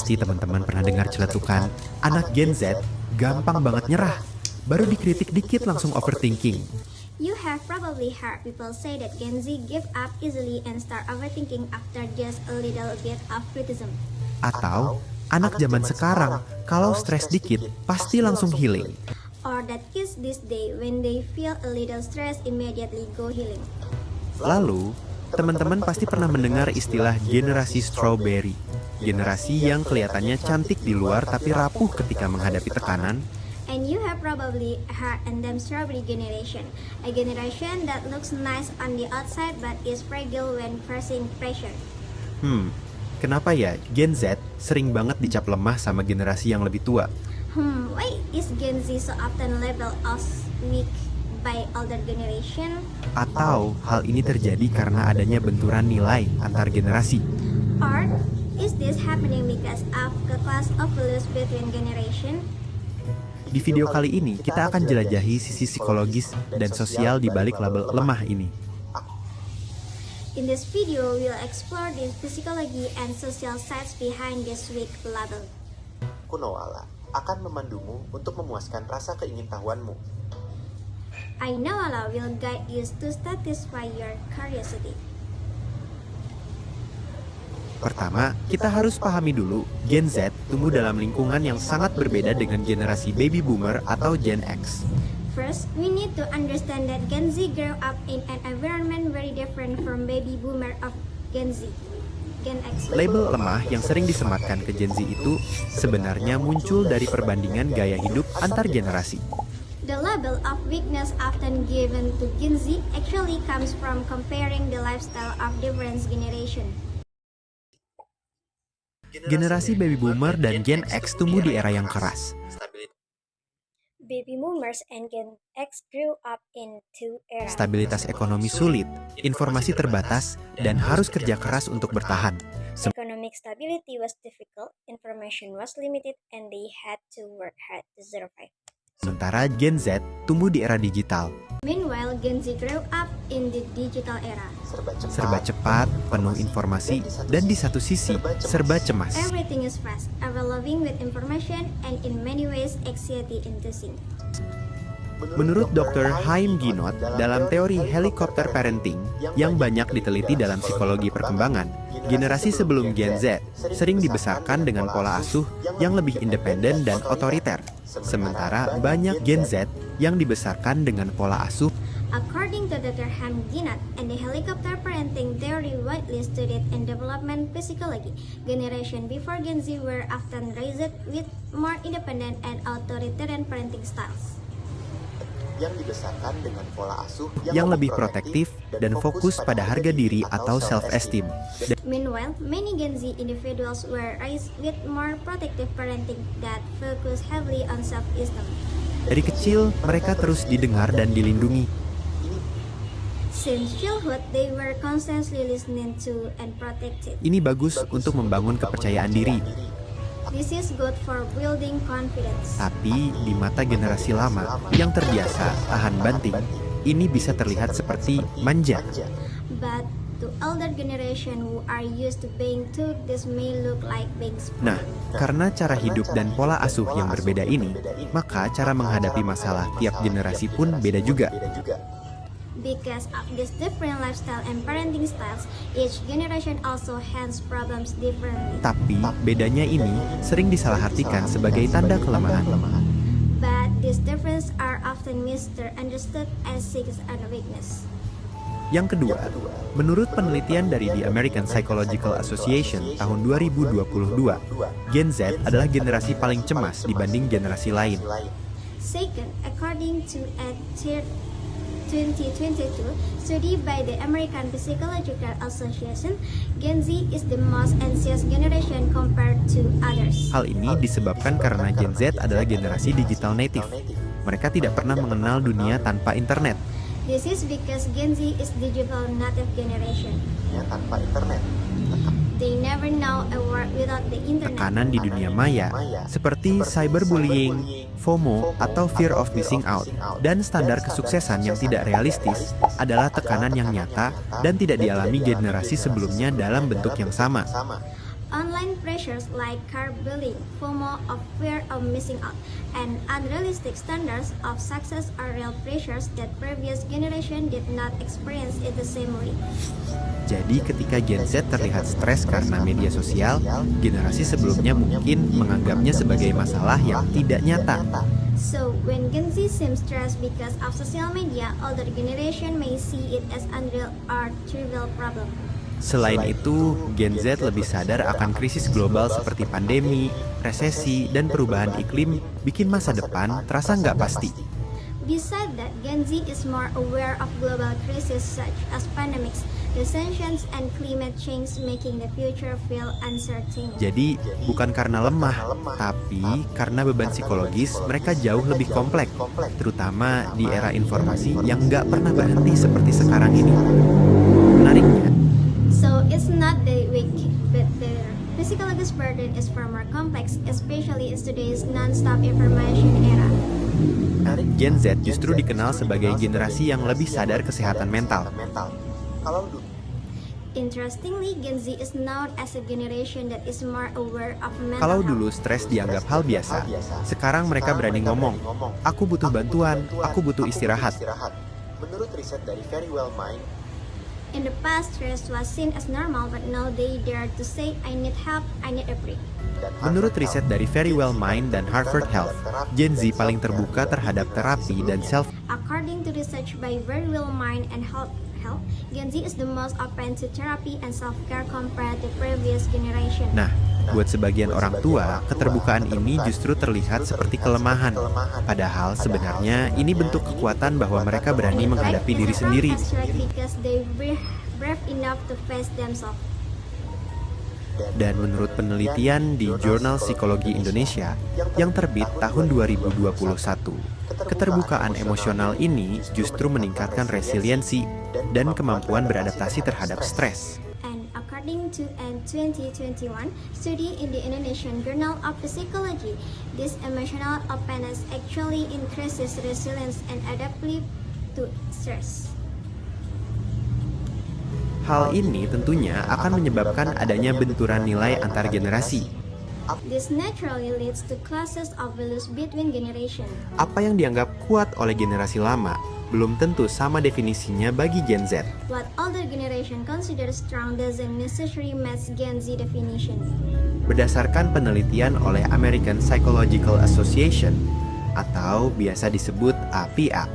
Pasti teman-teman pernah dengar celetukan, anak Gen Z gampang banget nyerah. Baru dikritik dikit langsung overthinking. You have probably heard people say that Gen Z give up easily and start overthinking after just a little bit of criticism. Atau, anak zaman sekarang, kalau stres dikit, pasti langsung healing. Or that kids this day, when they feel a little stress, immediately go healing. Lalu, teman-teman pasti pernah mendengar istilah generasi strawberry. Generasi yang kelihatannya cantik di luar tapi rapuh ketika menghadapi tekanan. And you have probably heard of them strawberry generation, a generation that looks nice on the outside but is fragile when facing pressure. Kenapa ya Gen Z sering banget dicap lemah sama generasi yang lebih tua? Why is Gen Z so often labeled as weak by older generation? Atau hal ini terjadi karena adanya benturan nilai antar generasi? Or is this happening because of the class of values between generation? Di video kali ini, kita akan jelajahi sisi psikologis dan sosial di balik label lemah ini. In this video, we'll explore the psychology and social sides behind this weak label. Kunawala akan memandumu untuk memuaskan rasa keingintahuanmu. I Nawala will guide you to satisfy your curiosity. Pertama, kita harus pahami dulu, Gen Z tumbuh dalam lingkungan yang sangat berbeda dengan generasi baby boomer atau Gen X. First, we need to understand that Gen Z grew up in an environment very different from baby boomer of Gen Z. Gen X. Label lemah yang sering disematkan ke Gen Z itu sebenarnya muncul dari perbandingan gaya hidup antar generasi. The label of weakness often given to Gen Z actually comes from comparing the lifestyle of different generations. Generasi baby boomer dan Gen X tumbuh di era yang keras. Baby boomers and Gen X grew up in two eras. Stabilitas ekonomi sulit, informasi terbatas, dan harus kerja keras untuk bertahan. Economic stability was difficult, information was limited, and they had to work hard to survive. Sementara Gen Z tumbuh di era digital. Meanwhile, Gen Z grew up in the digital era. Serba cepat, penuh informasi, dan di satu sisi, serba cemas. Everything is fast, overloading with information, and in many ways anxiety-inducing. Menurut Dr. Haim Ginott, dalam teori helikopter parenting yang banyak diteliti dalam psikologi perkembangan, generasi sebelum Gen Z sering dibesarkan dengan pola asuh yang lebih independen dan otoriter. Sementara banyak Gen Z yang dibesarkan dengan pola asuh. According to Dr. Haim Ginott and the helicopter parenting theory widely studied in development psychology, generation before Gen Z were often raised with more independent and authoritarian parenting styles. Yang dibesarkan dengan pola asuh yang lebih protektif dan fokus pada harga diri atau self-esteem. Meanwhile, many Gen Z individuals were raised with more protective parenting that focus heavily on self-esteem. Dari kecil, mereka terus didengar dan dilindungi. Since childhood, they were constantly listened to and protected. Ini bagus untuk membangun kepercayaan diri. This is good for building confidence. Tapi di mata generasi lama yang terbiasa tahan banting, ini bisa terlihat seperti manja. But to older generation who are used to being took, this may look like being spoiled. Nah, karena cara hidup dan pola asuh yang berbeda ini, maka cara menghadapi masalah tiap generasi pun beda juga. Because of this different lifestyle and parenting styles, each generation also handles problems differently. Tapi bedanya ini sering disalahartikan sebagai tanda kelemahan. But these differences are often misunderstood as signs and weakness. Yang kedua, menurut penelitian dari The American Psychological Association tahun 2022, Gen Z adalah generasi paling cemas dibanding generasi lain. Second, according to a 2022 study by the American Psychological Association, Gen Z is the most anxious generation compared to others. Hal ini disebabkan karena Gen Z adalah generasi digital native. Mereka tidak pernah mengenal dunia tanpa internet. This is because Gen Z is digital native generation. Tanpa internet. They never know a world without the internet. Tekanan di dunia maya, seperti cyberbullying, FOMO atau fear of missing out, dan standar kesuksesan yang tidak realistis adalah tekanan yang nyata dan tidak dialami generasi sebelumnya dalam bentuk yang sama. Online pressures like cyberbullying, FOMO of fear of missing out, and unrealistic standards of success are real pressures that previous generation did not experience in the same way. Jadi ketika Gen Z terlihat stres karena media sosial, generasi sebelumnya mungkin menganggapnya sebagai masalah yang tidak nyata. So, when Gen Z seems stressed because of social media, older generation may see it as unreal or trivial problem. Selain itu, Gen Z lebih sadar akan krisis global seperti pandemi, resesi, dan perubahan iklim bikin masa depan terasa nggak pasti. Besides that, Gen Z is more aware of global crises such as pandemics, recessions, and climate change, making the future feel uncertain. Jadi, bukan karena lemah, tapi karena beban psikologis mereka jauh lebih kompleks, terutama di era informasi yang nggak pernah berhenti seperti sekarang ini. Menariknya, So it's not the weak, but the psychologist burden is far more complex, especially in today's non-stop information era. Gen Z justru dikenal sebagai generasi yang lebih sadar kesehatan mental. Interestingly, Gen Z is known as a generation that is more aware of mental Kalau health. dulu stres dianggap hal biasa, sekarang mereka berani ngomong, "Aku butuh bantuan, aku butuh istirahat." Menurut riset dari Verywell Mind, In the past, stress was seen as normal, but now they dare to say, I need help, I need a break. Menurut riset dari Verywell Mind dan Harvard Health, Gen Z paling terbuka terhadap terapi dan self. According to research by Verywell Mind and Health, Gen Z is the most open to therapy and self-care compared to previous generation. Nah, buat sebagian orang tua, keterbukaan ini justru terlihat seperti kelemahan. Padahal sebenarnya ini bentuk kekuatan bahwa mereka berani menghadapi diri sendiri. Because they brave enough to face themselves. Dan menurut penelitian di Jurnal Psikologi Indonesia yang terbit tahun 2021, keterbukaan emosional ini justru meningkatkan resiliensi dan kemampuan beradaptasi terhadap stres. And according to a 2021 study in the Indonesian Journal of Psychology, this emotional openness actually increases resilience and adaptability to stress. Hal ini tentunya akan menyebabkan adanya benturan nilai antar generasi. This naturally leads to clashes of values between generations. Apa yang dianggap kuat oleh generasi lama belum tentu sama definisinya bagi Gen Z. What older generation considers strong doesn't necessarily match Gen Z definition. Berdasarkan penelitian oleh American Psychological Association atau biasa disebut APA,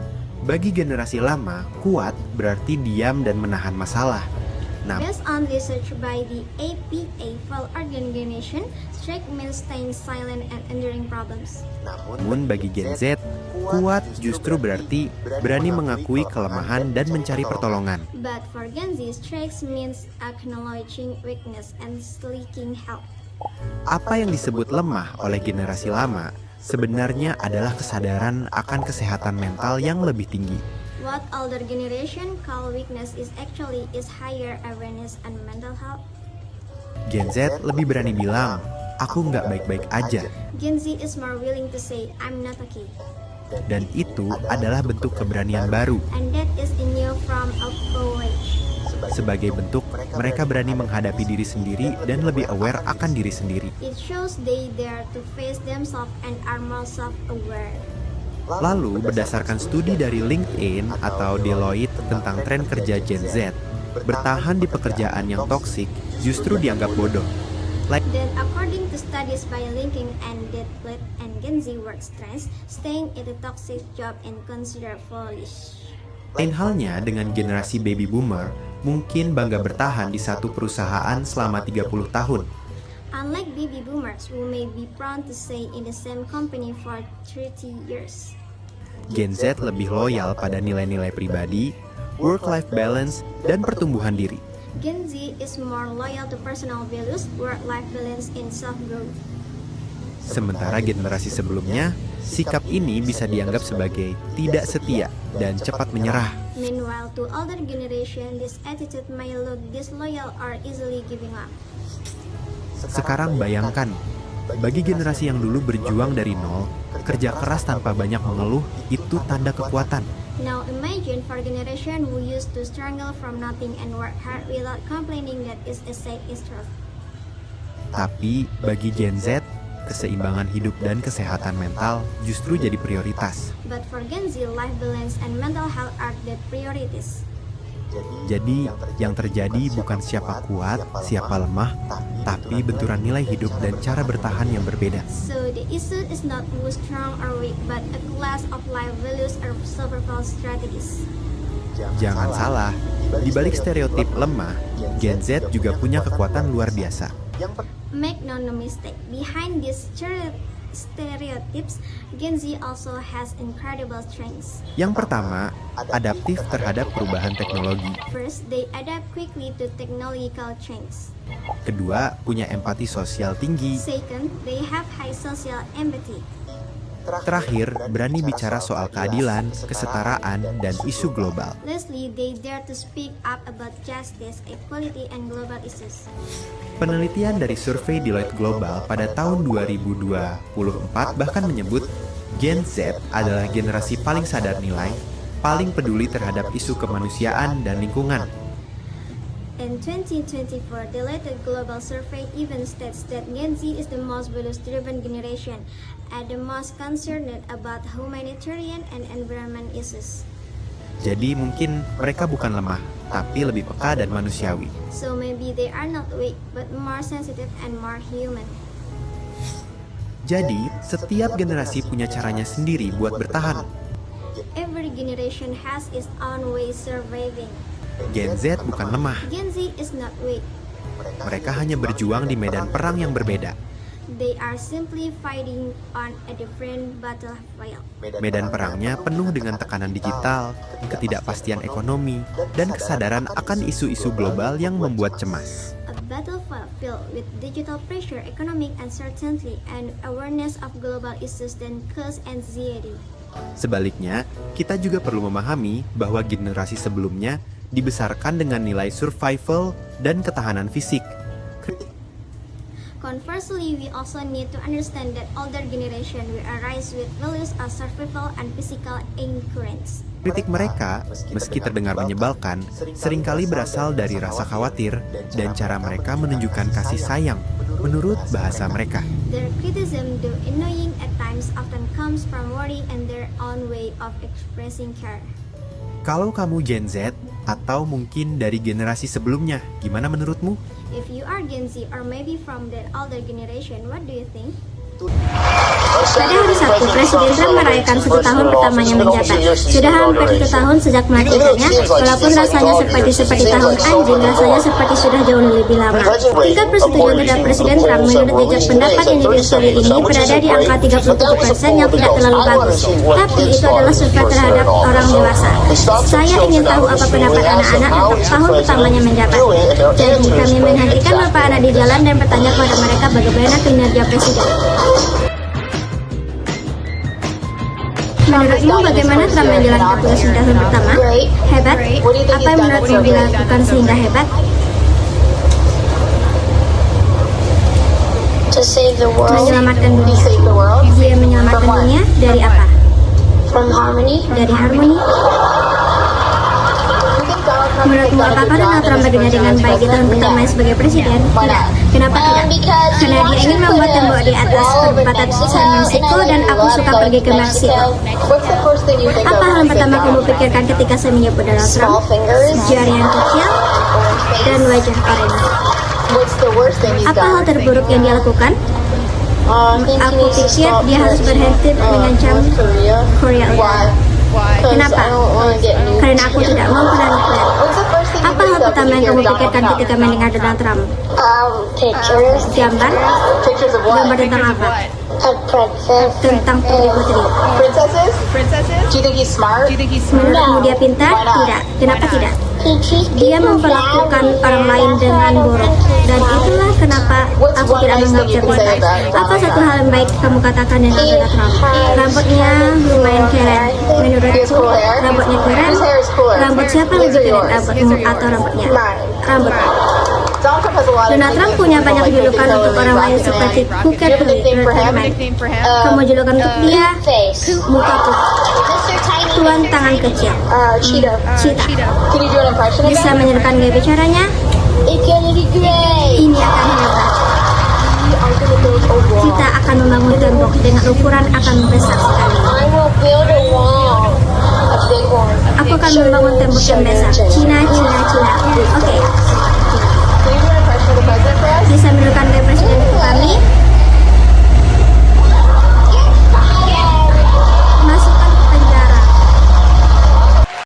bagi generasi lama, kuat berarti diam dan menahan masalah. Based on research by the APA for organization, strict means staying silent and enduring problems. Namun bagi Gen Z, kuat justru berarti berani mengakui kelemahan dan mencari pertolongan. But for Gen Z, strict means acknowledging weakness and seeking help. Apa yang disebut lemah oleh generasi lama sebenarnya adalah kesadaran akan kesehatan mental yang lebih tinggi. What older generation call weakness is actually higher awareness on mental health. Gen Z lebih berani bilang, aku nggak baik-baik aja. Gen Z is more willing to say, I'm not okay. Dan itu adalah bentuk keberanian baru. And that is the new form of courage. Sebagai bentuk, mereka berani menghadapi diri sendiri dan lebih aware akan diri sendiri. It shows they dare to face themselves and are more self-aware. Lalu, berdasarkan studi dari LinkedIn atau Deloitte tentang tren kerja Gen Z, bertahan di pekerjaan yang toksik justru dianggap bodoh. Then, according to studies by LinkedIn and Deloitte and Gen Z work strengths, staying in a toxic job and considered foolish. Lain halnya dengan generasi baby boomer, mungkin bangga bertahan di satu perusahaan selama 30 tahun. Unlike baby boomers who may be prone to stay in the same company for 30 years. Gen Z lebih loyal pada nilai-nilai pribadi, work-life balance, dan pertumbuhan diri. Gen Z is more loyal to personal values, work-life balance, and self-growth. Sementara generasi sebelumnya, sikap ini bisa dianggap sebagai tidak setia dan cepat menyerah. Meanwhile, to older generation, this attitude may look disloyal or easily giving up. Sekarang bayangkan, bagi generasi yang dulu berjuang dari nol, kerja keras tanpa banyak mengeluh itu tanda kekuatan. Now imagine for generation who used to struggle from nothing and work hard without complaining that is a sad truth. Tapi bagi Gen Z, keseimbangan hidup dan kesehatan mental justru jadi prioritas. But for Gen Z, life balance and mental health are the priorities. Jadi, yang terjadi bukan siapa kuat, siapa lemah, tapi benturan nilai hidup dan cara bertahan yang berbeda. So the issue is not who's strong or weak, but a class of life values or survival strategies. Jangan salah, di balik stereotip lemah, Gen Z juga punya kekuatan luar biasa. Make no mistake, behind these stereotypes, Gen Z also has incredible strengths. Yang pertama, adaptif terhadap perubahan teknologi. First, they adapt quickly to technological change. Kedua, punya empati sosial tinggi. Second, they have high social empathy. Terakhir, berani bicara soal keadilan, kesetaraan, dan isu global. Lastly, they dare to speak up about justice, equality, and global issues. Penelitian dari survei Deloitte Global pada tahun 2024 bahkan menyebut Gen Z adalah generasi paling sadar nilai, paling peduli terhadap isu kemanusiaan dan lingkungan. In 2024, Deloitte Global Survey even states that Gen Z is the most values-driven generation and the most concerned about humanitarian and environment issues. Jadi mungkin mereka bukan lemah, tapi lebih peka dan manusiawi. So maybe they are not weak, but more sensitive and more human. Jadi, setiap generasi punya caranya sendiri buat bertahan. Every generation has its own way surviving. Gen Z bukan lemah, Gen Z is not weak. mereka hanya berjuang di medan perang yang berbeda. They are simply fighting on a different battlefield. Medan perangnya penuh dengan tekanan digital, ketidakpastian ekonomi, dan kesadaran akan isu-isu global yang membuat cemas. A battlefield filled with digital pressure, economic uncertainty, and awareness of global issues that cause anxiety. Sebaliknya, kita juga perlu memahami bahwa generasi sebelumnya dibesarkan dengan nilai survival dan ketahanan fisik. Conversely, we also need to understand that older generation will arise with values of survival and physical endurance. Kritik mereka, meski terdengar menyebalkan, seringkali berasal dari rasa khawatir dan cara mereka menunjukkan kasih sayang menurut bahasa mereka. Their criticism, though annoying at times, often comes from worry and their own way of expressing care. Kalau kamu Gen Z atau mungkin dari generasi sebelumnya, gimana menurutmu? If you are Gen Z or maybe from the older generation, what do you think? Pada hari Sabtu, Presiden Trump merayakan 1 tahun pertamanya menjabat. Sudah hampir 1 tahun sejak melantikannya, walaupun rasanya seperti tahun anjing, rasanya seperti sudah jauh lebih lama. Tingkat persetujuan terhadap Presiden Trump menurut jejak pendapat yang dirilis kali ini berada di angka 37% yang tidak terlalu bagus. Tapi itu adalah survei terhadap orang dewasa. Saya ingin tahu apa pendapat anak-anak untuk tahun pertamanya menjabat. Jadi kami menghentikan Bapak anak di jalan dan bertanya kepada mereka bagaimana kinerja Presiden. Menurutmu bagaimana Trump menjalankan tugasnya tahun pertama? Hebat? Apa yang menurutmu dilakukan sehingga hebat? Menyelamatkan dunia. Dia menyelamatkan dunia dari apa? Dari harmoni. Menurutmu apakah Donald Trump bekerja dengan baik di tahun pertama sebagai presiden? Tidak. Kenapa tidak? Karena dia ingin membuat tembok di atas perbatasan San Mexico dan aku suka pergi ke Meksiko. Apa hal yang pertama kamu pikirkan ketika saya menyebut Donald Trump? Jari yang kecil dan wajah oranye. Apa hal terburuk yang dia lakukan? Aku pikir dia harus berhenti mengancam Korea Utara. Kenapa? Karena aku tidak mau perang nuklir. Apa hal pertama yang kamu pikirkan ketika mendengar Donald Trump? Gambar? Gambar tentang apa? Tentang putri-putri. Menurutmu dia pintar? Tidak. Kenapa tidak? Dia memperlakukan orang lain dengan buruk. Dan itulah kenapa aku tidak menganggap dia pintar. Apa satu hal yang baik kamu katakan tentang Donald Trump? Rambutnya lumayan keren. Menurutku, rambutnya keren. Rambut siapa lebih keren? Rambutmu atau rambutnya? Rambut. Donald Trump punya banyak julukan untuk orang lain seperti Kuket Herman. Kamu julukan untuk dia, muka putih, tuan tangan kecil, Cheetah. Bisa menyerukan gaya bicaranya? Ini akan hebat. akan membangun tembok dengan ukuran akan besar sekali. Aku akan membangun tembok yang besar. Cina. Oke,